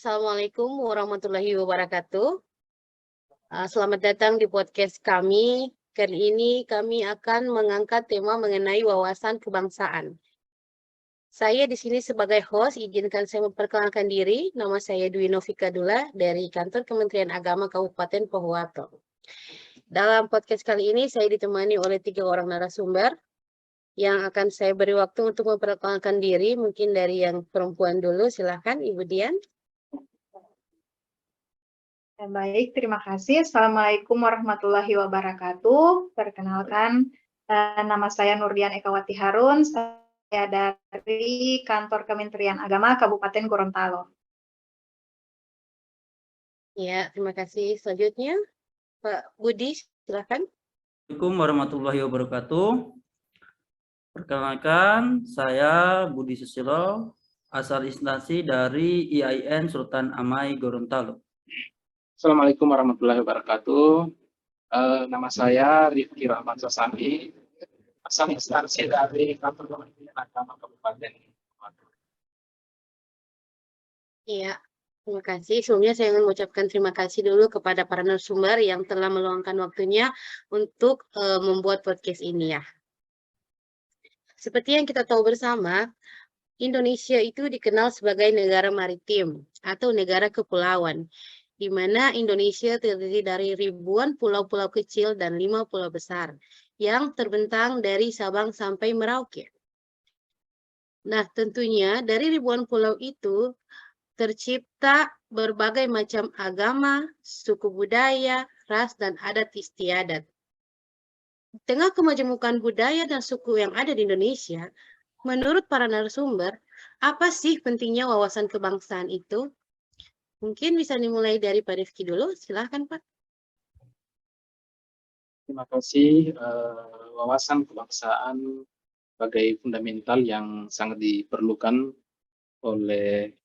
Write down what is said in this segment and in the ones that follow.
Assalamualaikum warahmatullahi wabarakatuh. Selamat datang di podcast kami. Kali ini kami akan mengangkat tema mengenai wawasan kebangsaan. Saya di sini sebagai host, izinkan saya memperkenalkan diri. Nama saya Dwi Novika Dula dari Kantor Kementerian Agama Kabupaten Pohuwato. Dalam podcast kali ini saya ditemani oleh 3 orang narasumber yang akan saya beri waktu untuk memperkenalkan diri. Mungkin dari yang perempuan dulu, silakan Ibu Dian. Baik, terima kasih. Assalamualaikum warahmatullahi wabarakatuh. Perkenalkan, nama saya Nurdian Ekawati Harun. Saya dari Kantor Kementerian Agama Kabupaten Gorontalo. Ya, terima kasih. Selanjutnya, Pak Budi, silakan. Assalamualaikum warahmatullahi wabarakatuh. Perkenalkan, saya Budi Susilo, asal instansi dari IAIN Sultan Amai Gorontalo. Assalamualaikum warahmatullahi wabarakatuh. Nama saya Rifki Rahman Sasani, asal instansi dari Kantor Kementerian Agama Kabupaten. Iya, terima kasih. Sebelumnya saya ingin mengucapkan terima kasih dulu kepada para narasumber yang telah meluangkan waktunya untuk membuat podcast ini ya. Seperti yang kita tahu bersama, Indonesia itu dikenal sebagai negara maritim atau negara kepulauan, di mana Indonesia terdiri dari ribuan pulau-pulau kecil dan 5 pulau besar yang terbentang dari Sabang sampai Merauke. Nah, tentunya dari ribuan pulau itu tercipta berbagai macam agama, suku budaya, ras, dan adat istiadat. Di tengah kemajemukan budaya dan suku yang ada di Indonesia, menurut para narasumber, apa sih pentingnya wawasan kebangsaan itu? Mungkin bisa dimulai dari Pak Rifki dulu, silahkan Pak. Terima kasih. Wawasan kebangsaan sebagai fundamental yang sangat diperlukan oleh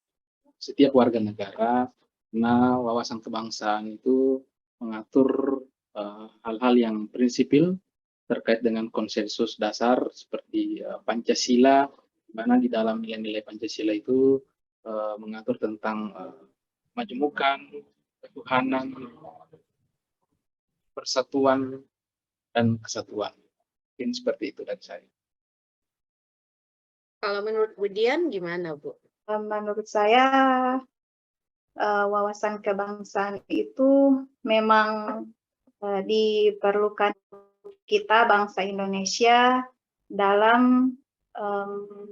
setiap warga negara, karena wawasan kebangsaan itu mengatur hal-hal yang prinsipil terkait dengan konsensus dasar seperti Pancasila, di mana di dalam nilai-nilai Pancasila itu mengatur tentang kemajemukan, ketuhanan, persatuan, dan kesatuan. Mungkin seperti itu dari saya. Kalau menurut Bu Dian gimana Bu? Menurut saya, wawasan kebangsaan itu memang diperlukan kita bangsa Indonesia dalam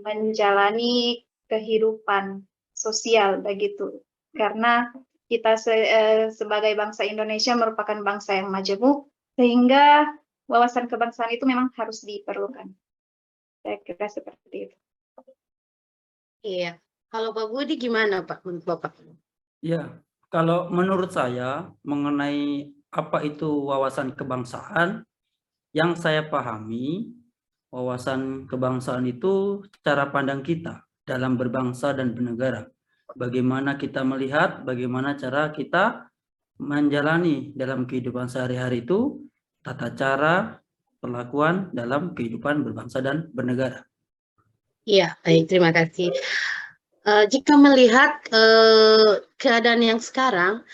menjalani kehidupan sosial begitu. Karena kita sebagai bangsa Indonesia merupakan bangsa yang majemuk, sehingga wawasan kebangsaan itu memang harus diperlukan. Saya kira seperti itu. Iya. Kalau Pak Budi gimana Pak menurut Bapak? Ya, kalau menurut saya mengenai apa itu wawasan kebangsaan, yang saya pahami, wawasan kebangsaan itu cara pandang kita dalam berbangsa dan bernegara. Bagaimana kita melihat, bagaimana cara kita menjalani dalam kehidupan sehari-hari itu, tata cara, perlakuan dalam kehidupan berbangsa dan bernegara. Iya, baik, terima kasih. Jika melihat keadaan yang sekarang,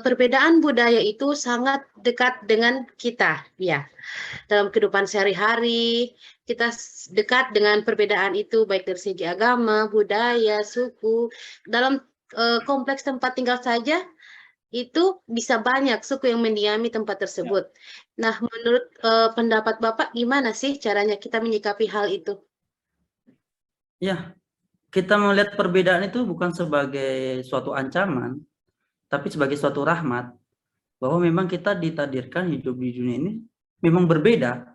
perbedaan budaya itu sangat dekat dengan kita, ya. Dalam kehidupan sehari-hari, kita dekat dengan perbedaan itu, baik dari segi agama, budaya, suku. Dalam kompleks tempat tinggal saja, itu bisa banyak suku yang mendiami tempat tersebut. Nah, menurut pendapat Bapak, gimana sih caranya kita menyikapi hal itu? Ya, kita melihat perbedaan itu bukan sebagai suatu ancaman, tapi sebagai suatu rahmat, bahwa memang kita ditakdirkan hidup di dunia ini memang berbeda.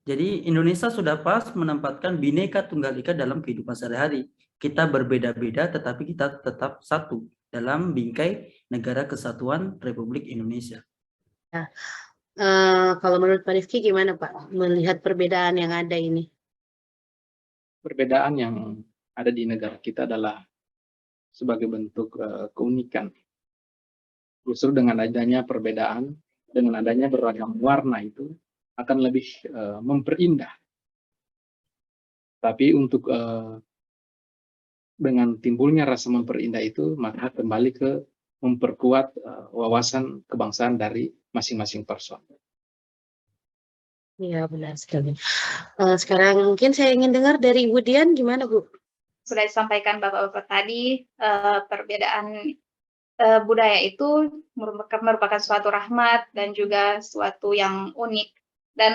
Jadi Indonesia sudah pas menempatkan Bhinneka Tunggal Ika dalam kehidupan sehari-hari. Kita berbeda-beda tetapi kita tetap satu dalam bingkai Negara Kesatuan Republik Indonesia. Nah, kalau menurut Pak Rifki gimana Pak melihat perbedaan yang ada ini? Perbedaan yang ada di negara kita adalah sebagai bentuk keunikan. Justru dengan adanya perbedaan, dengan adanya beragam warna itu akan lebih memperindah. Tapi untuk dengan timbulnya rasa memperindah itu, maka kembali ke memperkuat wawasan kebangsaan dari masing-masing person. Iya, benar sekali. Sekarang mungkin saya ingin dengar dari Ibu Dian, gimana Bu? Sudah disampaikan Bapak-Bapak tadi, perbedaan budaya itu merupakan suatu rahmat dan juga suatu yang unik. Dan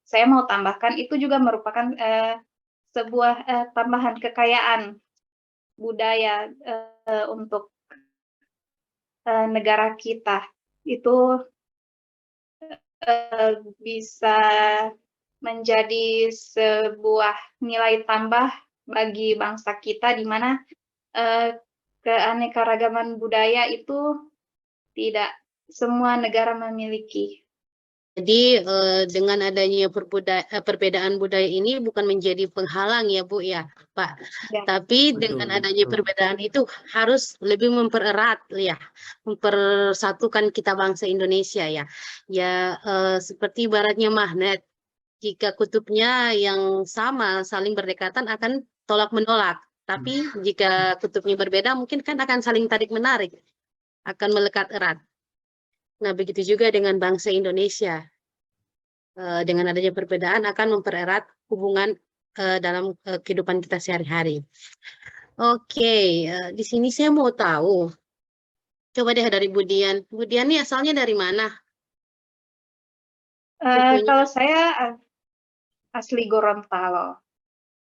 saya mau tambahkan itu juga merupakan sebuah tambahan kekayaan budaya untuk negara kita. Itu bisa menjadi sebuah nilai tambah bagi bangsa kita, di mana keanekaragaman budaya itu tidak semua negara memiliki. Jadi dengan adanya perbedaan budaya ini bukan menjadi penghalang ya Bu ya Pak, Ya. tapi Betul, dengan adanya betul. perbedaan itu harus lebih mempererat ya, mempersatukan kita bangsa Indonesia ya. Ya seperti ibaratnya magnet, jika kutubnya yang sama saling berdekatan akan tolak menolak, tapi jika kutubnya berbeda mungkin kan akan saling tarik menarik, akan melekat erat. Nah, begitu juga dengan bangsa Indonesia. Dengan adanya perbedaan akan mempererat hubungan dalam kehidupan kita sehari-hari. Oke, di sini saya mau tahu. Coba deh dari Bu Dian. Bu Dian ini asalnya dari mana? Kalau saya asli Gorontalo.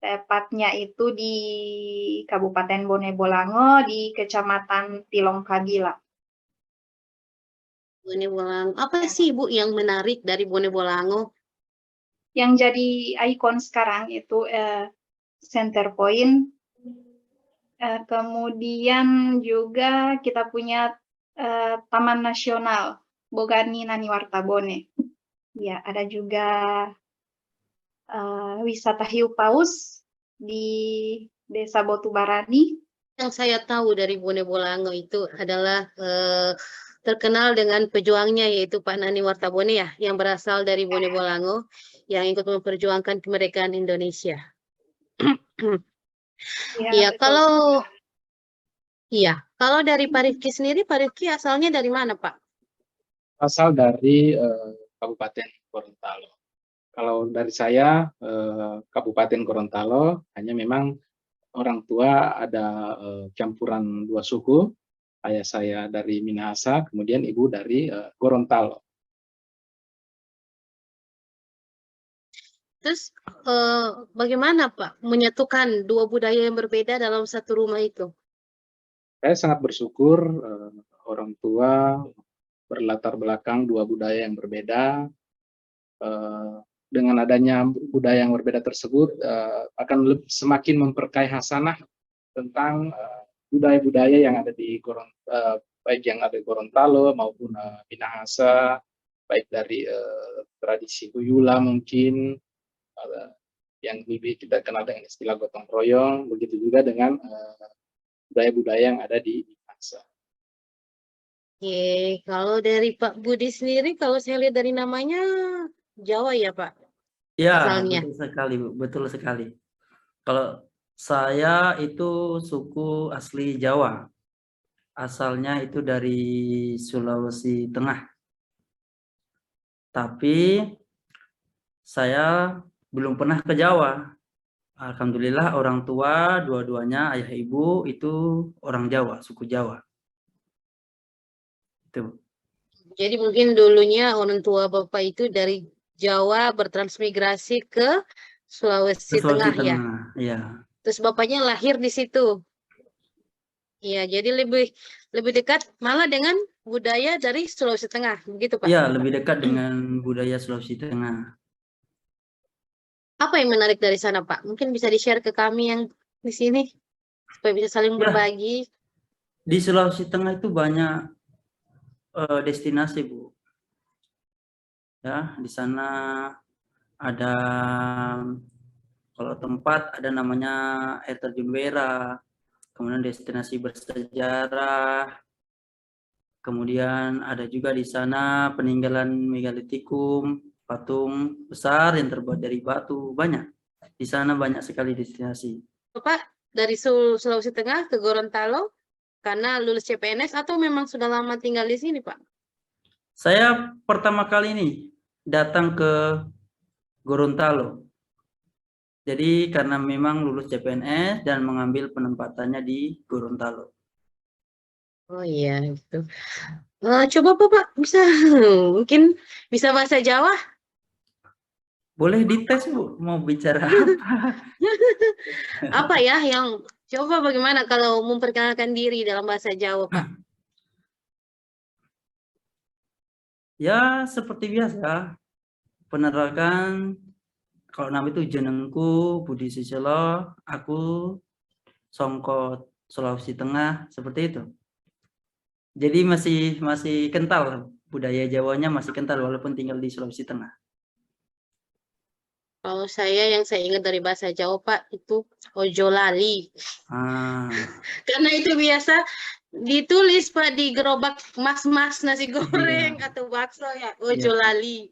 Tepatnya itu di Kabupaten Bone Bolango, di Kecamatan Tilong Kagila. Bone Bolango. Apa sih Bu yang menarik dari Bone Bolango? Yang jadi ikon sekarang itu Center Point. Kemudian juga kita punya Taman Nasional Bogani Nani Wartabone. Ya, ada juga wisata hiu paus di Desa Botubarani. Yang saya tahu dari Bone Bolango itu adalah terkenal dengan pejuangnya, yaitu Pak Nani Wartabone ya, yang berasal dari Bone Bolango, yang ikut memperjuangkan kemerdekaan Indonesia. Iya, kalau dari Pak Rifki sendiri, Pak Rifki asalnya dari mana, Pak? Asal dari Kabupaten Gorontalo. Kalau dari saya, Kabupaten Gorontalo, hanya memang orang tua ada campuran dua suku. Ayah saya dari Minahasa, kemudian ibu dari Gorontalo. Terus bagaimana, Pak, menyatukan dua budaya yang berbeda dalam satu rumah itu? Saya sangat bersyukur orang tua berlatar belakang dua budaya yang berbeda. Dengan adanya budaya yang berbeda tersebut akan semakin memperkaya hasanah tentang budaya-budaya yang ada di baik yang ada di Gorontalo maupun Minahasa, baik dari tradisi Huyula mungkin yang lebih kita kenal dengan istilah gotong royong, begitu juga dengan budaya-budaya yang ada di Minahasa. Oke, kalau dari Pak Budi sendiri, kalau saya lihat dari namanya Jawa ya, Pak? Ya, Asalnya. betul sekali, Bu. Betul sekali. Kalau saya itu suku asli Jawa. Asalnya itu dari Sulawesi Tengah. Tapi saya belum pernah ke Jawa. Alhamdulillah orang tua dua-duanya ayah ibu itu orang Jawa, suku Jawa. Itu. Jadi mungkin dulunya orang tua Bapak itu dari Jawa bertransmigrasi ke Sulawesi Tengah ya. Iya. Terus bapaknya lahir di situ. Iya, jadi lebih dekat malah dengan budaya dari Sulawesi Tengah, begitu Pak? Iya, lebih dekat dengan budaya Sulawesi Tengah. Apa yang menarik dari sana, Pak? Mungkin bisa di-share ke kami yang di sini supaya bisa saling berbagi. Di Sulawesi Tengah itu banyak destinasi, Bu. Ya, di sana ada kalau tempat ada namanya air terjun Wera, kemudian destinasi bersejarah, kemudian ada juga di sana peninggalan megalitikum, patung besar yang terbuat dari batu, banyak. Di sana banyak sekali destinasi. Bapak dari Sulawesi Tengah ke Gorontalo karena lulus CPNS atau memang sudah lama tinggal di sini, Pak? Saya pertama kali nih datang ke Gorontalo. Jadi karena memang lulus CPNS dan mengambil penempatannya di Gorontalo. Oh iya, gitu. Coba Bapak bisa mungkin bisa bahasa Jawa? Boleh dites Bu, mau bicara apa? Apa ya yang coba bagaimana kalau memperkenalkan diri dalam bahasa Jawa, Pak? Ya seperti biasa, penerakan kalau nama itu jenengku Budi Susilo, aku Songkot Sulawesi Tengah, seperti itu. Jadi masih kental, budaya Jawanya masih kental walaupun tinggal di Sulawesi Tengah. Kalau yang saya ingat dari bahasa Jawa, Pak, itu ojo lali. Karena itu biasa ditulis, Pak, di gerobak mas-mas nasi goreng atau bakso ya, ojo lali.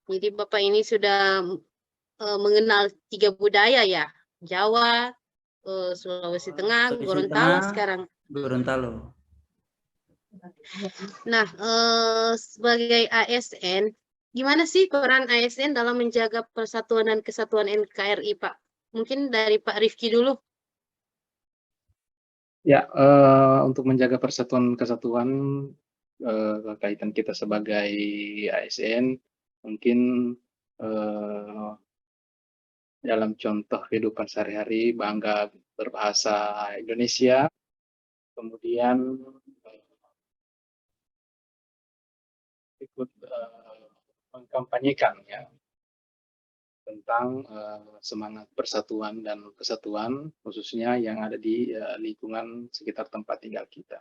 Jadi Bapak ini sudah mengenal 3 budaya ya, Jawa, Sulawesi Tengah, Sulawesi Gorontalo Tengah, sekarang. Gorontalo. Nah, sebagai ASN, gimana sih peran ASN dalam menjaga persatuan dan kesatuan NKRI, Pak? Mungkin dari Pak Rifki dulu. Ya, untuk menjaga persatuan kesatuan kaitan kita sebagai ASN, mungkin dalam contoh kehidupan sehari-hari bangga berbahasa Indonesia, kemudian ikut mengkampanyekan ya tentang semangat persatuan dan kesatuan khususnya yang ada di lingkungan sekitar tempat tinggal kita.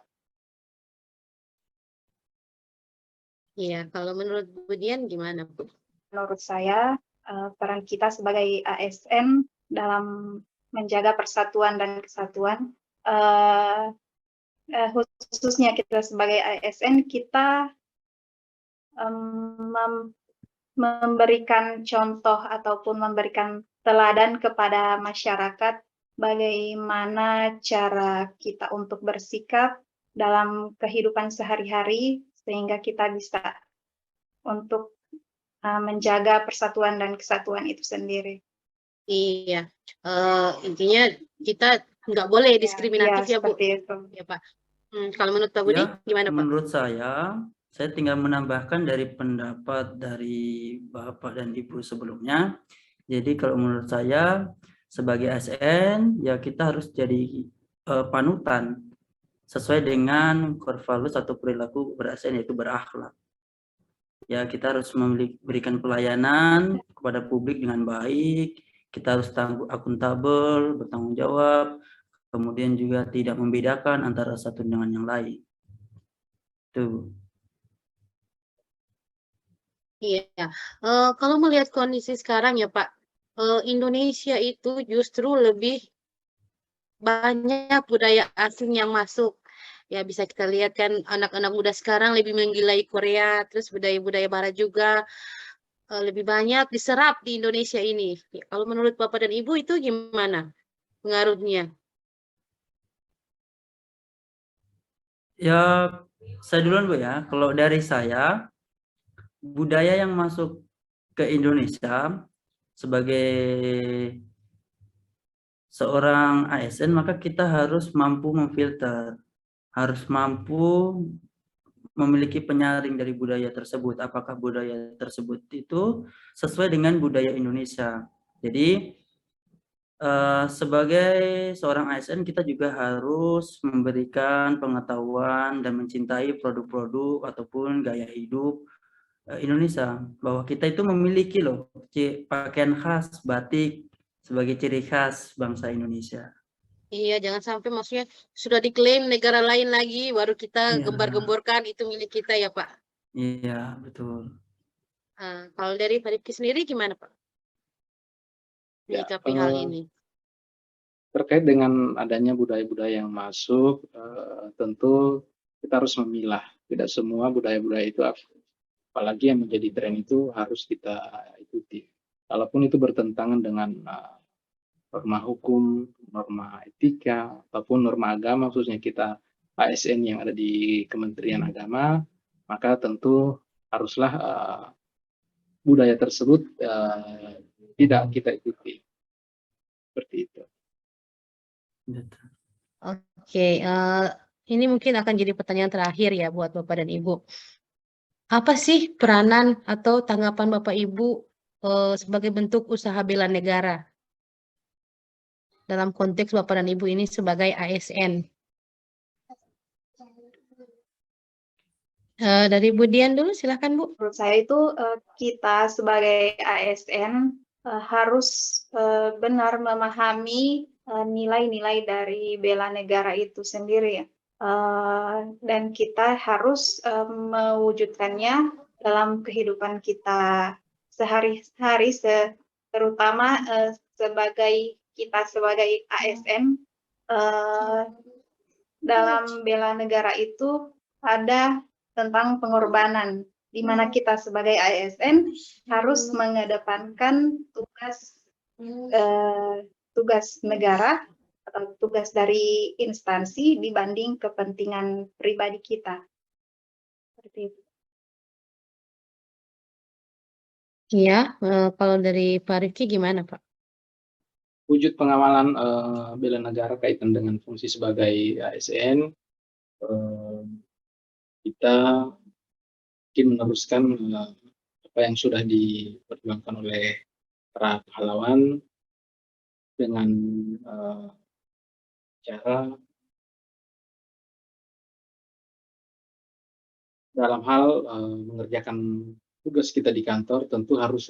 Iya, kalau menurut Bu Dian gimana, Bu? Menurut saya, peran kita sebagai ASN dalam menjaga persatuan dan kesatuan, khususnya kita sebagai ASN, kita memberikan contoh ataupun memberikan teladan kepada masyarakat bagaimana cara kita untuk bersikap dalam kehidupan sehari-hari sehingga kita bisa untuk menjaga persatuan dan kesatuan itu sendiri. Iya, intinya kita nggak boleh diskriminatif ya, Bu. Seperti itu. Ya, Pak. Kalau menurut Pak Budi, gimana, Pak? Menurut saya tinggal menambahkan dari pendapat dari Bapak dan Ibu sebelumnya. Jadi kalau menurut saya sebagai ASN ya kita harus jadi panutan sesuai dengan core values atau perilaku ber-ASN, yaitu berakhlak. Ya kita harus memberikan pelayanan kepada publik dengan baik, kita harus akuntabel, bertanggung jawab, kemudian juga tidak membedakan antara satu dengan yang lain. Itu. Iya, kalau melihat kondisi sekarang ya Pak, Indonesia itu justru lebih banyak budaya asing yang masuk. Ya bisa kita lihat kan anak-anak muda sekarang lebih menggilai Korea, terus budaya-budaya Barat juga lebih banyak diserap di Indonesia ini. Ya, kalau menurut Bapak dan Ibu itu gimana pengaruhnya? Ya, saya duluan Bu ya. Kalau dari saya, budaya yang masuk ke Indonesia sebagai seorang ASN, maka kita harus mampu memfilter, harus mampu memiliki penyaring dari budaya tersebut. Apakah budaya tersebut itu sesuai dengan budaya Indonesia. Jadi sebagai seorang ASN kita juga harus memberikan pengetahuan dan mencintai produk-produk ataupun gaya hidup Indonesia, bahwa kita itu memiliki loh pakaian khas batik sebagai ciri khas bangsa Indonesia. Iya, jangan sampai maksudnya sudah diklaim negara lain lagi baru kita gembar-gemborkan itu milik kita ya Pak. Iya, betul. Kalau dari Pak Rifki sendiri gimana Pak? Menyikapi hal ini. Terkait dengan adanya budaya-budaya yang masuk, tentu kita harus memilah. Tidak semua budaya-budaya itu, apalagi yang menjadi tren itu harus kita ikuti. Kalaupun itu bertentangan dengan norma hukum, norma etika, ataupun norma agama, khususnya kita ASN yang ada di Kementerian Agama, maka tentu haruslah budaya tersebut tidak kita ikuti. Seperti itu. Oke, ini mungkin akan jadi pertanyaan terakhir ya buat Bapak dan Ibu. Apa sih peranan atau tanggapan Bapak Ibu sebagai bentuk usaha bela negara dalam konteks Bapak dan Ibu ini sebagai ASN? Dari Bu Dian dulu, silahkan Bu. Menurut saya itu kita sebagai ASN harus benar memahami nilai-nilai dari bela negara itu sendiri ya. Dan kita harus mewujudkannya dalam kehidupan kita sehari-hari, terutama kita sebagai ASN. Dalam bela negara itu ada tentang pengorbanan, di mana kita sebagai ASN harus mengedepankan tugas negara atau tugas dari instansi dibanding kepentingan pribadi kita. Seperti itu. Iya, kalau dari Pak Rifki gimana Pak? Wujud pengawalan bela negara kaitan dengan fungsi sebagai ASN, kita mungkin meneruskan apa yang sudah diperjuangkan oleh para pahlawan dengan cara dalam hal mengerjakan tugas kita di kantor tentu harus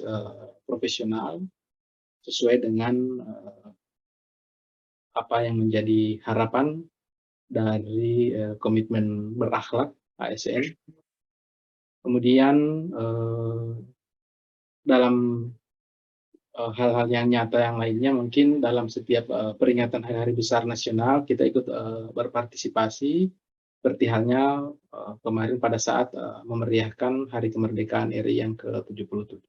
profesional sesuai dengan apa yang menjadi harapan dari komitmen berakhlak ASN. Kemudian dalam hal-hal yang nyata yang lainnya, mungkin dalam setiap peringatan hari-hari besar nasional kita ikut berpartisipasi, seperti halnya kemarin pada saat memeriahkan Hari Kemerdekaan RI yang ke-77.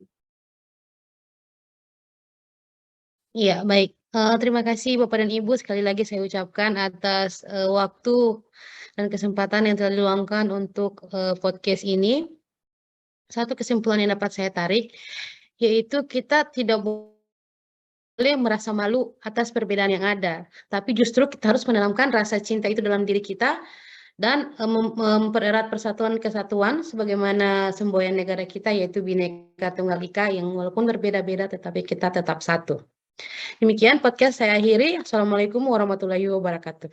Iya, baik. Terima kasih Bapak dan Ibu, sekali lagi saya ucapkan atas waktu dan kesempatan yang telah diluangkan untuk podcast ini. Satu kesimpulan yang dapat saya tarik, yaitu kita tidak boleh merasa malu atas perbedaan yang ada, tapi justru kita harus menanamkan rasa cinta itu dalam diri kita dan mempererat persatuan kesatuan sebagaimana semboyan negara kita, yaitu Bhinneka Tunggal Ika, yang walaupun berbeda-beda tetapi kita tetap satu. Demikian podcast saya akhiri. Assalamualaikum warahmatullahi wabarakatuh.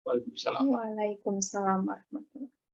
Waalaikumsalam. Waalaikumsalam warahmatullahi wabarakatuh.